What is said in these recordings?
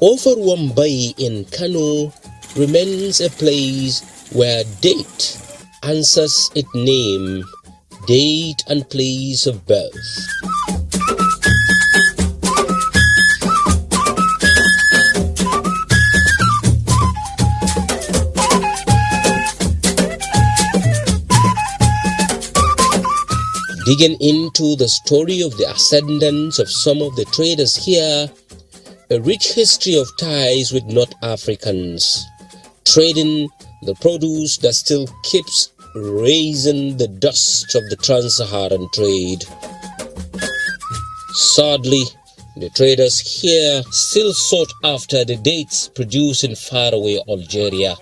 Kofar Wambai in Kano remains a place where date answers its name, date and place of birth. Digging into the story of the ascendance of some of the traders here, a rich history of ties with North Africans, trading the produce that still keeps raising the dust of the trans-Saharan trade. Sadly, the traders here still sought after the dates produced in faraway Algeria,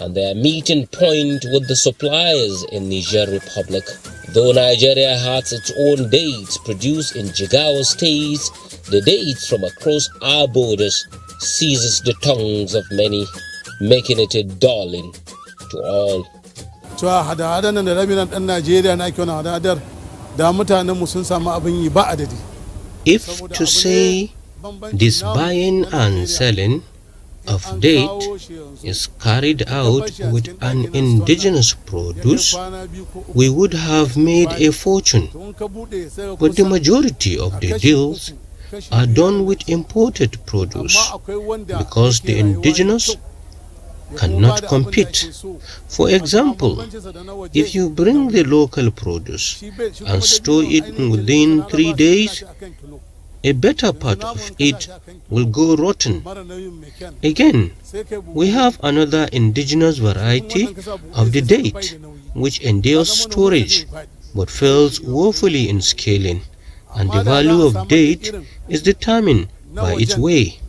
and their meeting point with the suppliers in Niger Republic. Though Nigeria has its own dates produced in Jigawa State, the dates from across our borders seizes the tongues of many, making it a darling to all. If to say this buying and selling of date is carried out with an indigenous produce, we would have made a fortune. But the majority of the deals are done with imported produce because the indigenous cannot compete. For example, if you bring the local produce and store it within 3 days, a better part of it will go rotten. Again, we have another indigenous variety of the date which endures storage but fails woefully in scaling, and the value of date is determined by its weight.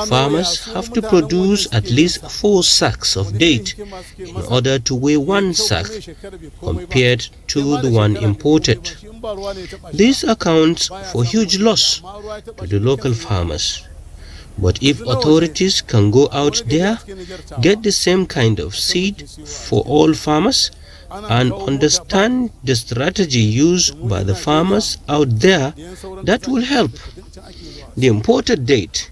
Farmers have to produce at least 4 sacks of date in order to weigh 1 sack compared to the one imported. This accounts for huge loss to the local farmers. But if authorities can go out there, get the same kind of seed for all farmers, and understand the strategy used by the farmers out there, that will help. The imported date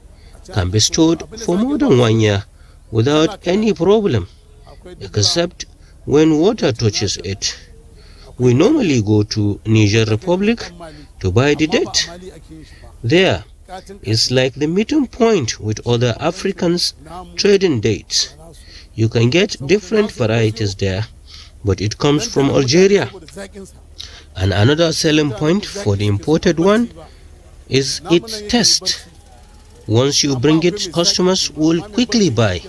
can be stored for more than 1 year without any problem, except when water touches it. We normally go to Niger Republic to buy the date. There is like the meeting point with other Africans trading dates. You can get different varieties there, but it comes from Algeria. And another selling point for the imported one is its taste. Once you bring it, customers will quickly buy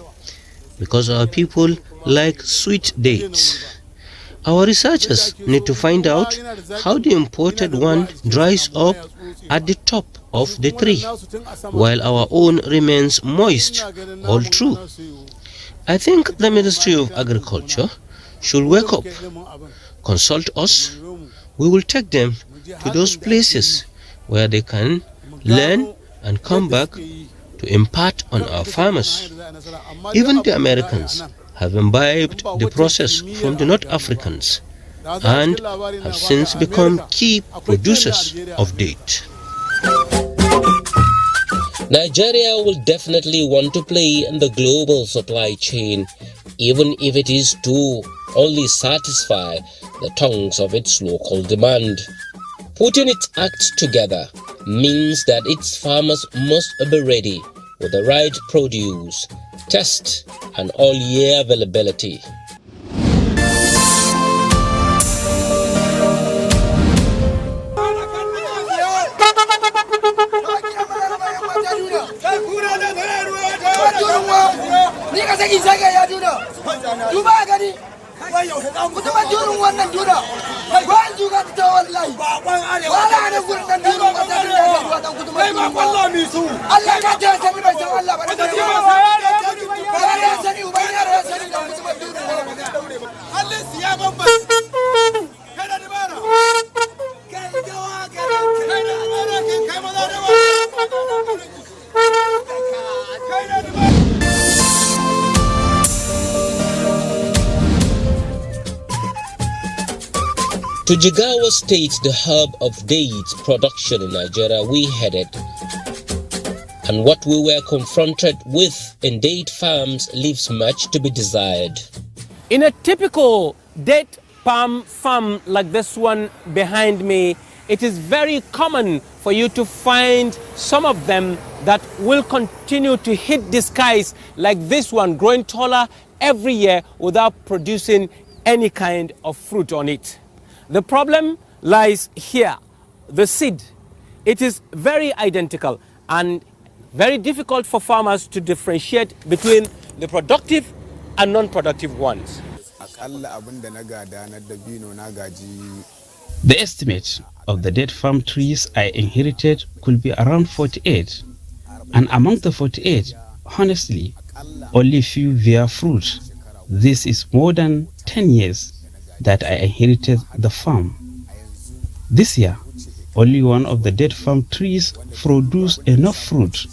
because our people like sweet dates. Our researchers need to find out how the imported one dries up at the top of the tree, while our own remains moist. All true. I think the Ministry of Agriculture should wake up, consult us. We will take them to those places where they can learn and come back to impart on our farmers. Even the Americans have imbibed the process from the North Africans and have since become key producers of date. Nigeria will definitely want to play in the global supply chain, even if it is to only satisfy the tongues of its local demand. Putting its act together means that its farmers must be ready with the right produce, test, and all-year availability. To Jigawa State, the hub of dates production in Nigeria, we headed. and what we were confronted with in date farms leaves much to be desired. In a typical date palm farm like this one behind me, it is very common for you to find some of them that will continue to hit the skies like this one, growing taller every year without producing any kind of fruit on it. The problem lies here, the seed. It is very identical and very difficult for farmers to differentiate between the productive and non-productive ones. The estimate of the date farm trees I inherited could be around 48, and among the 48, honestly, only few bear fruit. This is more than 10 years that I inherited the farm. This year, only one of the date farm trees produce enough fruit.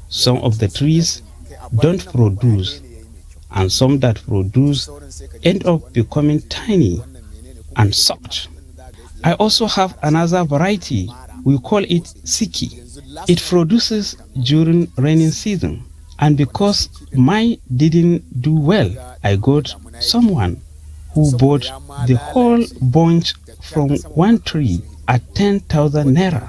Some of the trees don't produce, and some that produce end up becoming tiny and soft. I also have another variety. We call it Siki. It produces during rainy season, and because mine didn't do well, I got someone who bought the whole bunch from one tree at 10,000 naira.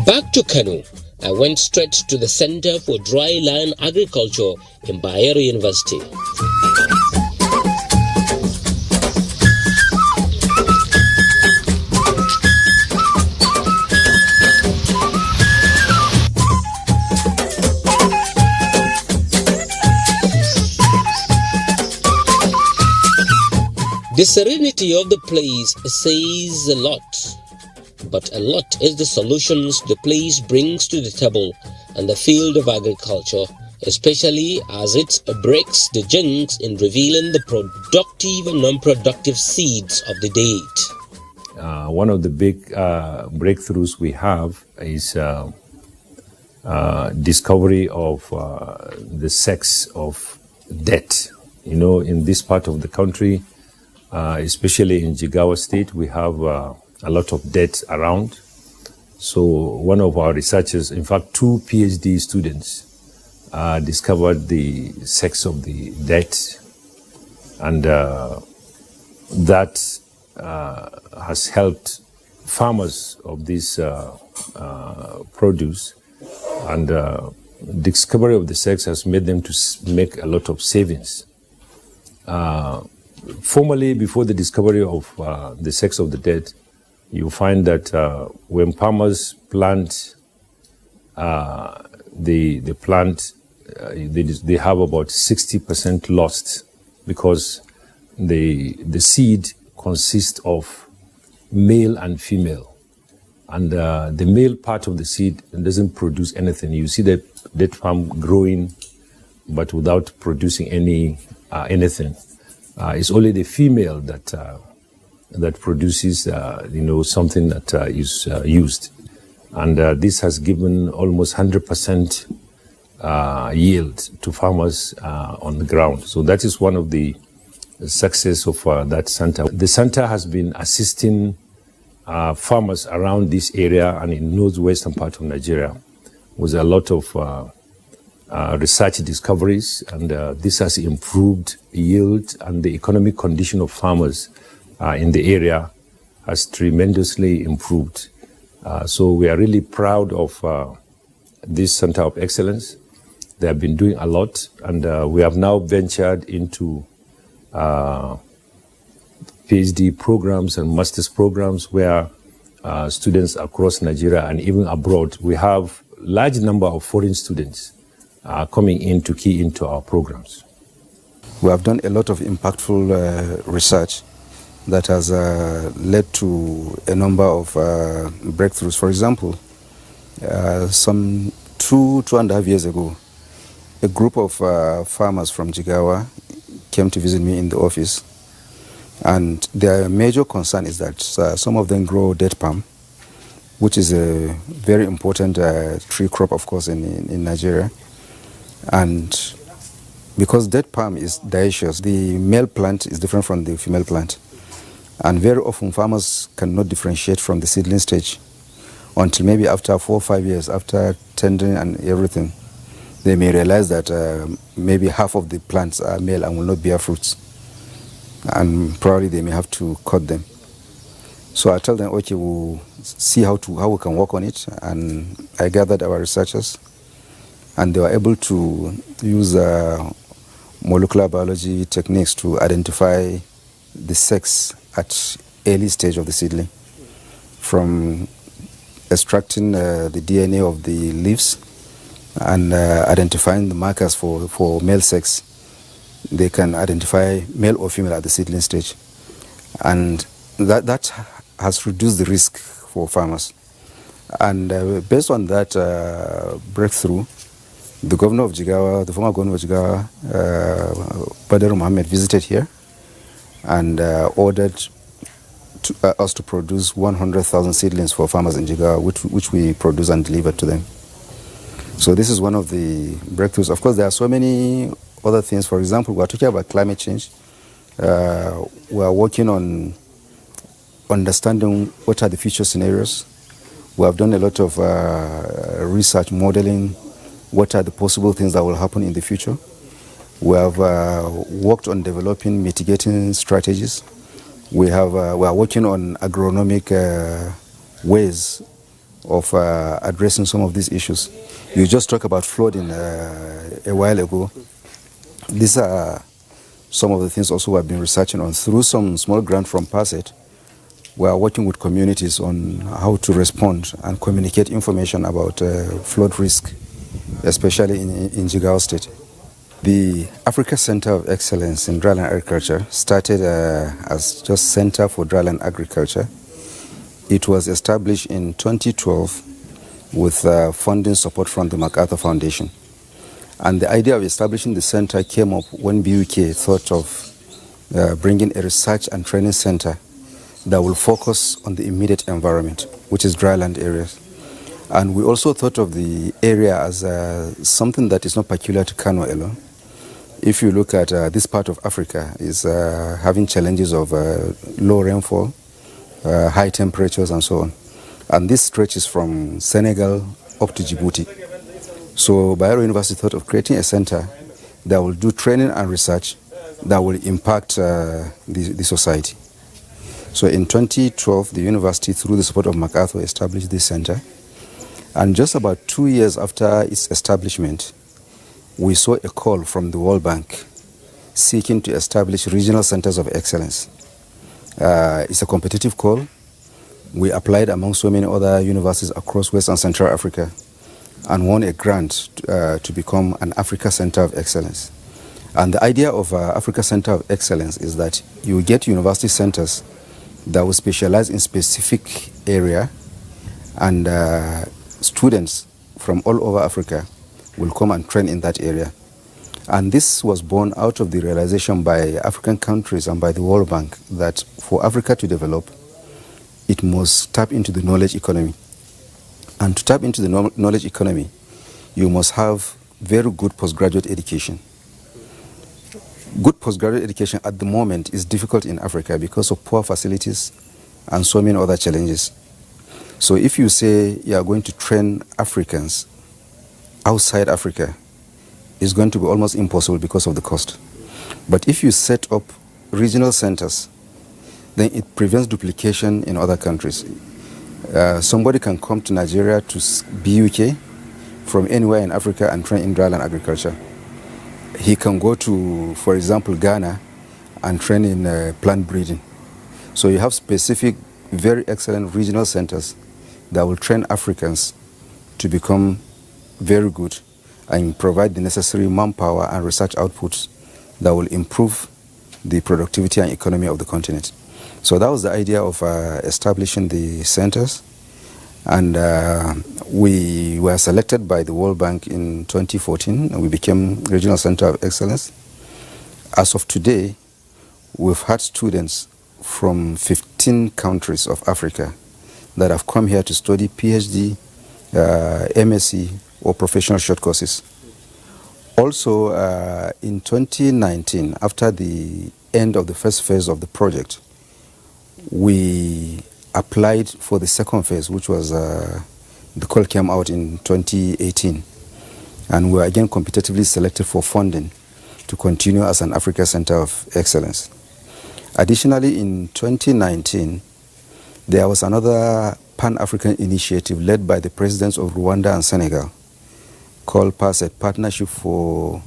Back to Kano, I went straight to the Center for Dry Land Agriculture in Bayero University. The serenity of the place says a lot. But a lot is the solutions the place brings to the table and the field of agriculture, especially as it breaks the jinx in revealing the productive and non-productive seeds of the date. One of the big breakthroughs we have is discovery of the sex of date. You know, in this part of the country, especially in Jigawa State, we have a lot of date around. So one of our researchers, in fact, 2 PhD students, discovered the sex of the date, and that has helped farmers of this produce, and discovery of the sex has made them to make a lot of savings. Formerly, before the discovery of the sex of the date, you find that when farmers plant the plant, they have about 60% lost, because the seed consists of male and female, and the male part of the seed doesn't produce anything. You see the date palm growing, but without producing anything. It's only the female that produces, something that is used. And this has given almost 100% yield to farmers on the ground. So that is one of the success of that center. The center has been assisting farmers around this area and in northwestern part of Nigeria with a lot of research discoveries, and this has improved yield, and the economic condition of farmers in the area has tremendously improved. So we are really proud of this Center of Excellence, They have been doing a lot, and we have now ventured into PhD programs and master's programs where students across Nigeria and even abroad, we have large number of foreign students coming in to key into our programs. We have done a lot of impactful research that has led to a number of breakthroughs. For example, some 2.5 years ago, a group of farmers from Jigawa came to visit me in the office, and their major concern is that some of them grow date palm, which is a very important tree crop, of course, in Nigeria. And because date palm is dioecious, the male plant is different from the female plant. And very often farmers cannot differentiate from the seedling stage until maybe after 4 or 5 years, after tending and everything, they may realize that maybe half of the plants are male and will not bear fruits. And probably they may have to cut them. So I tell them, okay, we'll see how we can work on it. And I gathered our researchers, and they were able to use molecular biology techniques to identify the sex at early stage of the seedling, from extracting the DNA of the leaves and identifying the markers for male sex. They can identify male or female at the seedling stage, and that has reduced the risk for farmers. And based on that breakthrough, the governor of Jigawa, the former governor of Jigawa, Badr Mohammed, visited here and ordered us to produce 100,000 seedlings for farmers in Jigawa, which we produce and deliver to them. So this is one of the breakthroughs. Of course, there are so many other things. For example, we are talking about climate change. We are working on understanding what are the future scenarios. We have done a lot of research modeling what are the possible things that will happen in the future. We have worked on developing mitigating strategies. We are working on agronomic ways of addressing some of these issues. You just talked about flooding a while ago. These are some of the things also we have been researching on. Through some small grant from PASET, we are working with communities on how to respond and communicate information about flood risk, especially in Jigawa State. The Africa Center of Excellence in Dryland Agriculture started as just Center for Dryland Agriculture. It was established in 2012 with funding support from the MacArthur Foundation. And the idea of establishing the center came up when BUK thought of bringing a research and training center that will focus on the immediate environment, which is dryland areas. And we also thought of the area as something that is not peculiar to Kano alone. If you look at this part of Africa, is having challenges of low rainfall, high temperatures and so on. And this stretches from Senegal up to Djibouti. So Bayero University thought of creating a center that will do training and research that will impact the society. So in 2012, the university, through the support of MacArthur, established this center. And just about 2 years after its establishment, we saw a call from the World Bank seeking to establish regional centers of excellence. It's a competitive call. We applied among so many other universities across West and Central Africa and won a grant to become an Africa Center of Excellence. And the idea of Africa Center of Excellence is that you get university centers that will specialize in specific area, and students from all over Africa will come and train in that area. And this was born out of the realization by African countries and by the World Bank that for Africa to develop, it must tap into the knowledge economy. And to tap into the knowledge economy, you must have very good postgraduate education. Good postgraduate education at the moment is difficult in Africa because of poor facilities and so many other challenges. So if you say you are going to train Africans outside Africa, it's going to be almost impossible because of the cost. But if you set up regional centers, then it prevents duplication in other countries. Somebody can come to Nigeria to BUK, from anywhere in Africa and train in dryland agriculture. He can go to, for example, Ghana and train in plant breeding. So you have specific, very excellent regional centers that will train Africans to become very good and provide the necessary manpower and research outputs that will improve the productivity and economy of the continent. So that was the idea of establishing the centers. And we were selected by the World Bank in 2014, and we became Regional Center of Excellence. As of today, we've had students from 15 countries of Africa that have come here to study PhD, MSc, or professional short courses. Also, in 2019, after the end of the first phase of the project, we applied for the second phase, which was the call came out in 2018. And we were again competitively selected for funding to continue as an Africa Center of Excellence. Additionally, in 2019, there was another Pan-African initiative led by the presidents of Rwanda and Senegal called PASET, Partnership for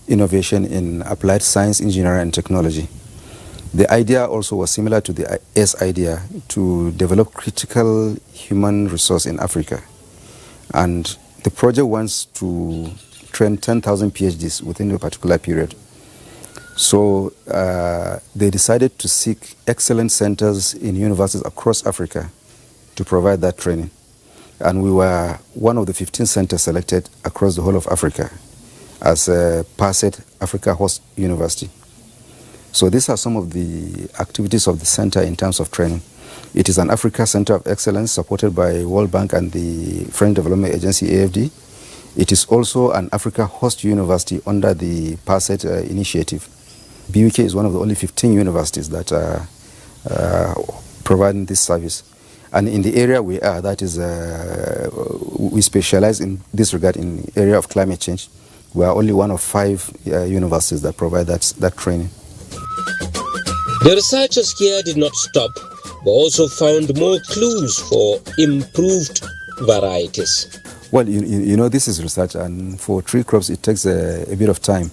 Innovation in Applied Science, Engineering and Technology. The idea also was similar to the S idea, to develop critical human resource in Africa. And the project wants to train 10,000 PhDs within a particular period. So they decided to seek excellent centers in universities across Africa to provide that training. And we were one of the 15 centers selected across the whole of Africa as a PASET Africa Host University. So these are some of the activities of the center in terms of training. It is an Africa Center of Excellence supported by World Bank and the French Development Agency, AFD. It is also an Africa Host University under the PASET initiative. BUK is one of the only 15 universities that are providing this service. And in the area we are, that is, we specialize in this regard in the area of climate change. We are only one of 5 universities that provide that training. The researchers here did not stop, but also found more clues for improved varieties. Well, you know, this is research, and for tree crops it takes a bit of time.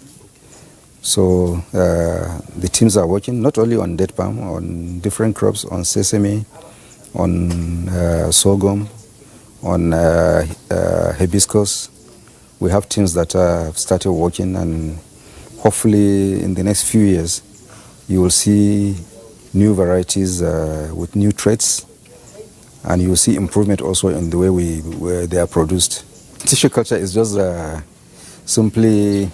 So the teams are working not only on date palm, on different crops, on sesame, on sorghum, on hibiscus. We have teams that have started working, and hopefully in the next few years you will see new varieties with new traits, and you will see improvement also in the way they are produced. Tissue culture is just simply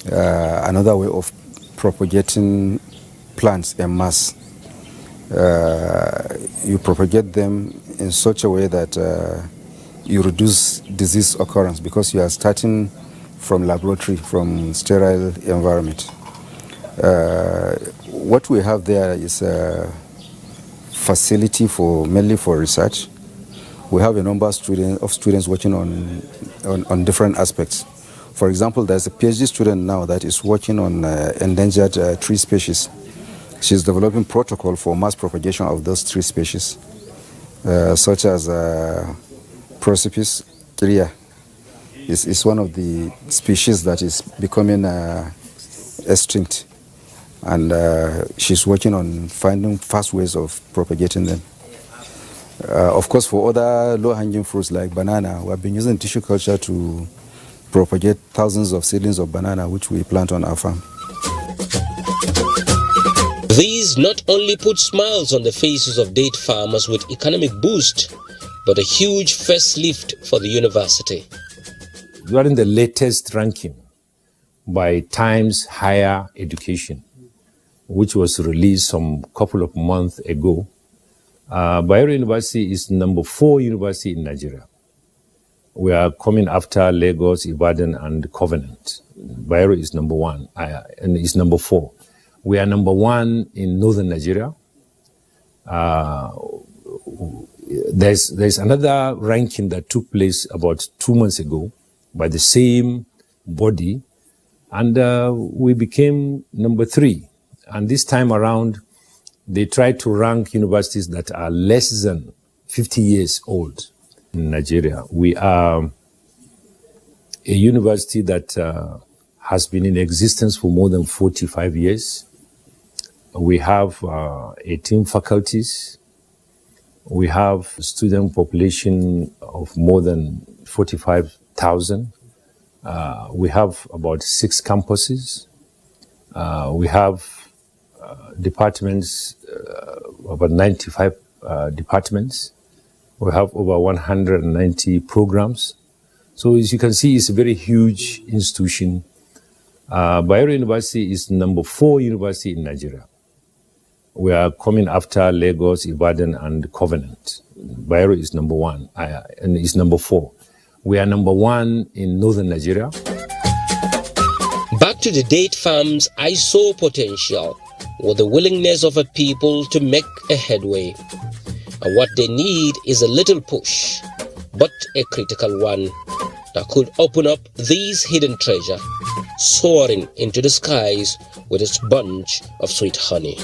another way of propagating plants en masse. You propagate them in such a way that you reduce disease occurrence, because you are starting from laboratory, from sterile environment. What we have there is a facility mainly for research. We have a number of students working on different aspects. For example, there's a PhD student now that is working on endangered tree species. She's developing protocol for mass propagation of those tree species, such as Prosopis crea. It's one of the species that is becoming extinct. And she's working on finding fast ways of propagating them. Of course, for other low-hanging fruits like banana, we have been using tissue culture to propagate thousands of seedlings of banana, which we plant on our farm. These not only put smiles on the faces of date farmers with economic boost, but a huge first lift for the university. During the latest ranking by Times Higher Education, which was released some couple of months ago, Bayero University is number 4 university in Nigeria. We are coming after Lagos, Ibadan, and Covenant. Bayero is number 1 and is number 4. We are number 1 in northern Nigeria. There's another ranking that took place about 2 months ago by the same body, and we became number 3. And this time around, they tried to rank universities that are less than 50 years old in Nigeria. We are a university that has been in existence for more than 45 years. We have 18 faculties. We have a student population of more than 45,000. We have about 6 campuses. We have departments, about 95 departments. We have over 190 programs. So as you can see, it's a very huge institution. Bayero University is number 4 university in Nigeria. We are coming after Lagos, Ibadan, and Covenant. Bayero is number 1 and is number 4. We are number 1 in northern Nigeria. Back to the date farms, I saw potential with the willingness of a people to make a headway. And what they need is a little push, but a critical one that could open up these hidden treasure, soaring into the skies with its bunch of sweet honey.